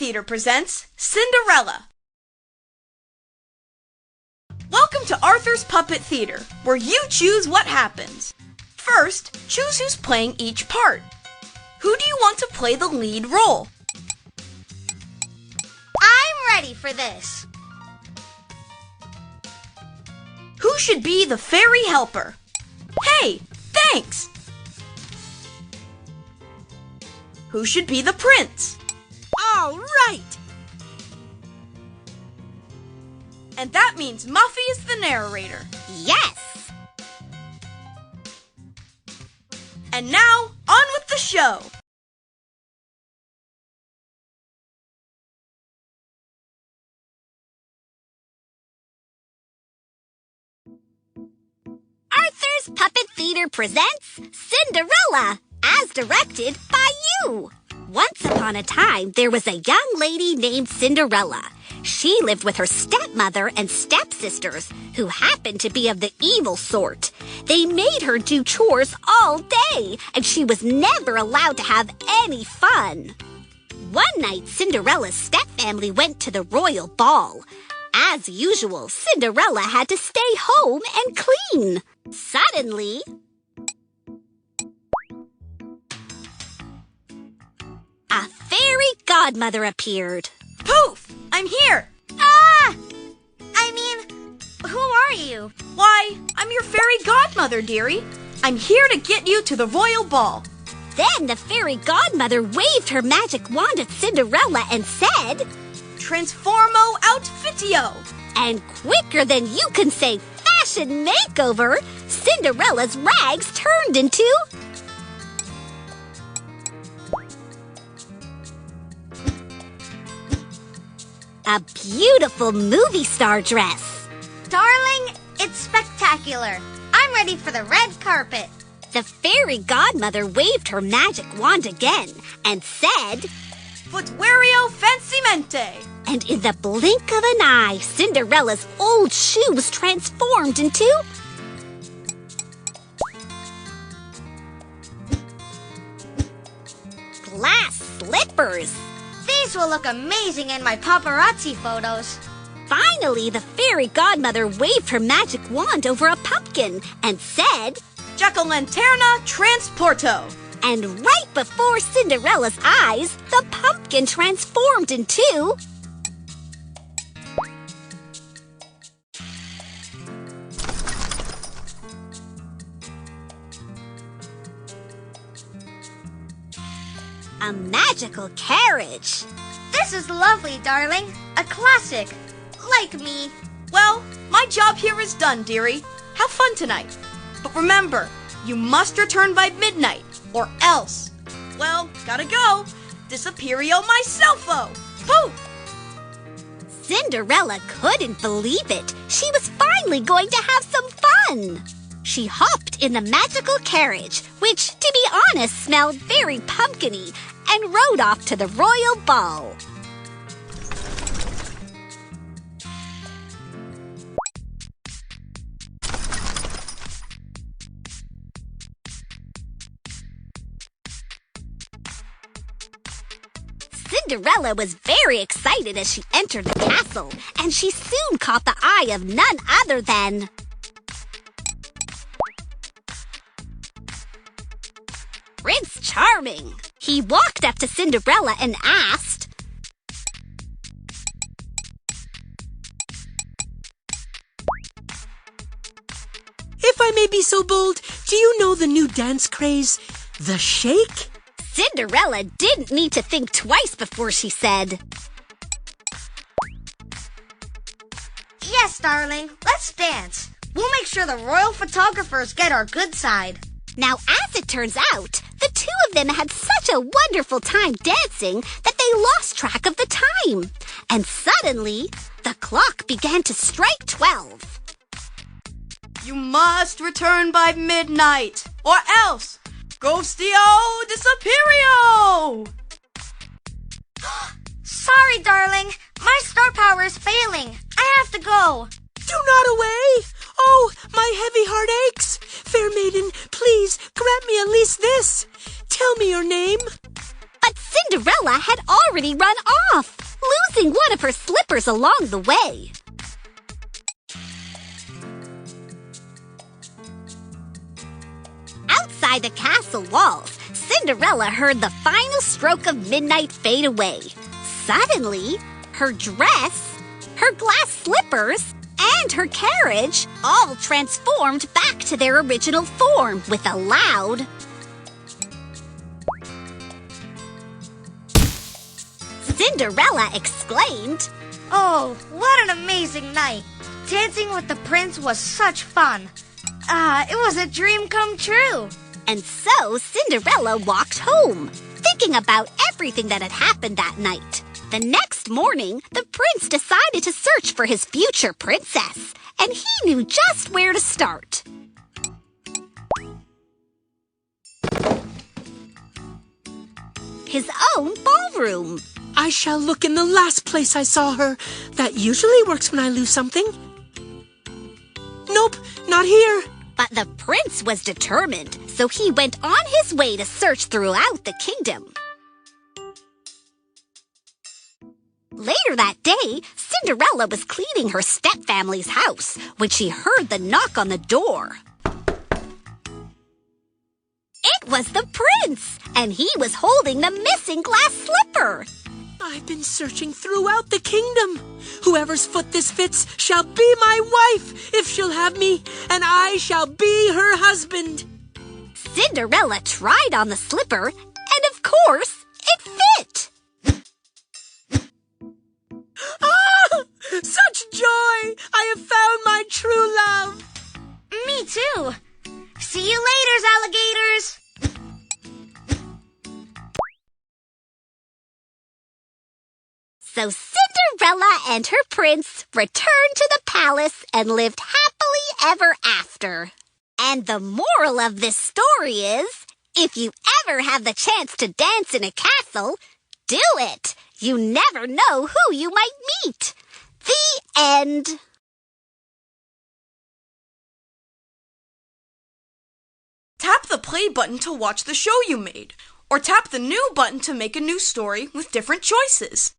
Theater presents Cinderella. Welcome to Arthur's Puppet Theater, where you choose what happens. First, choose who's playing each part. Who do you want to play the lead role? I'm ready for this. Who should be the fairy helper? Hey, thanks! Who should be the prince? All right! And that means Muffy is the narrator. Yes! And now, on with the show! Arthur's Puppet Theater presents Cinderella, as directed by you. Once upon a time, there was a young lady named Cinderella. She lived with her stepmother and stepsisters, who happened to be of the evil sort. They made her do chores all day, and she was never allowed to have any fun. One night, Cinderella's stepfamily went to the royal ball. As usual, Cinderella had to stay home and clean. Suddenly, a fairy godmother appeared. Poof! I'm here! Who are you? Why, I'm your fairy godmother, dearie. I'm here to get you to the royal ball. Then the fairy godmother waved her magic wand at Cinderella and said, Transformo Outfitio! and quicker than you can say fashion makeover, Cinderella's rags turned into a beautiful movie star dress. Darling, it's spectacular. I'm ready for the red carpet. The fairy godmother waved her magic wand again and said, Footweario Fancimente! and in the blink of an eye, Cinderella's old shoes transformed into glass slippers. These will look amazing in my paparazzi photos. Finally, the fairy godmother waved her magic wand over a pumpkin and said, Jack-o'-lanterna Transporto! and right before Cinderella's eyes, the pumpkin transformed into a magical carriage. This is lovely, darling. A classic. Like me. Well, my job here is done, dearie. Have fun tonight. But remember, you must return by midnight, or else. Well, gotta go. Disappeario myselfo! Poof! Cinderella couldn't believe it. She was finally going to have some fun. She hopped in the magical carriage, which, to be honest, smelled very pumpkin-y, and rode off to the royal ball. Cinderella was very excited as she entered the castle, and she soon caught the eye of none other than Prince Charming. He walked up to Cinderella and asked, If I may be so bold, do you know the new dance craze, the shake? Cinderella didn't need to think twice before she said, Yes, darling. Let's dance. We'll make sure the royal photographers get our good side. Now, as it turns out, the two of them had such a wonderful time dancing that they lost track of the time. And suddenly, the clock began to strike 12. You must return by midnight, or else. Ghostio Disappeario! Sorry, darling. My star power is failing. I have to go. Do not away! Oh, my heavy heart aches! Fair maiden, please grant me at least this. Tell me your name. But Cinderella had already run off. losing one of her slippers along the way. Outside the castle walls, Cinderella heard the final stroke of midnight fade away. Suddenly, her dress, her glass slippers, and her carriage all transformed back to their original form with a loud Cinderella exclaimed, Oh, what an amazing night! Dancing with the prince was such fun. It was a dream come true. And so Cinderella walked home, thinking about everything that had happened that night. The next morning, the prince decided to search for his future princess, and he knew just where to start. His own ballroom. I shall look in the last place I saw her. That usually works when I lose something. Nope, not here. But the prince was determined, so he went on his way to search throughout the kingdom. Later that day, Cinderella was cleaning her stepfamily's house when she heard the knock on the door. It was the prince, and he was holding the missing glass slipper. I've been searching throughout the kingdom. Whoever's foot this fits shall be my wife, if she'll have me, and I shall be her husband. Cinderella tried on the slipper, and of course, it fit. Ah! Such joy! I have found my true love. Me too. See you later, alligators. So Cinderella and her prince returned to the palace and lived happily ever after. And the moral of this story is, if you ever have the chance to dance in a castle, do it. You never know who you might meet. The end. Tap the play button to watch the show you made, or tap the new button to make a new story with different choices.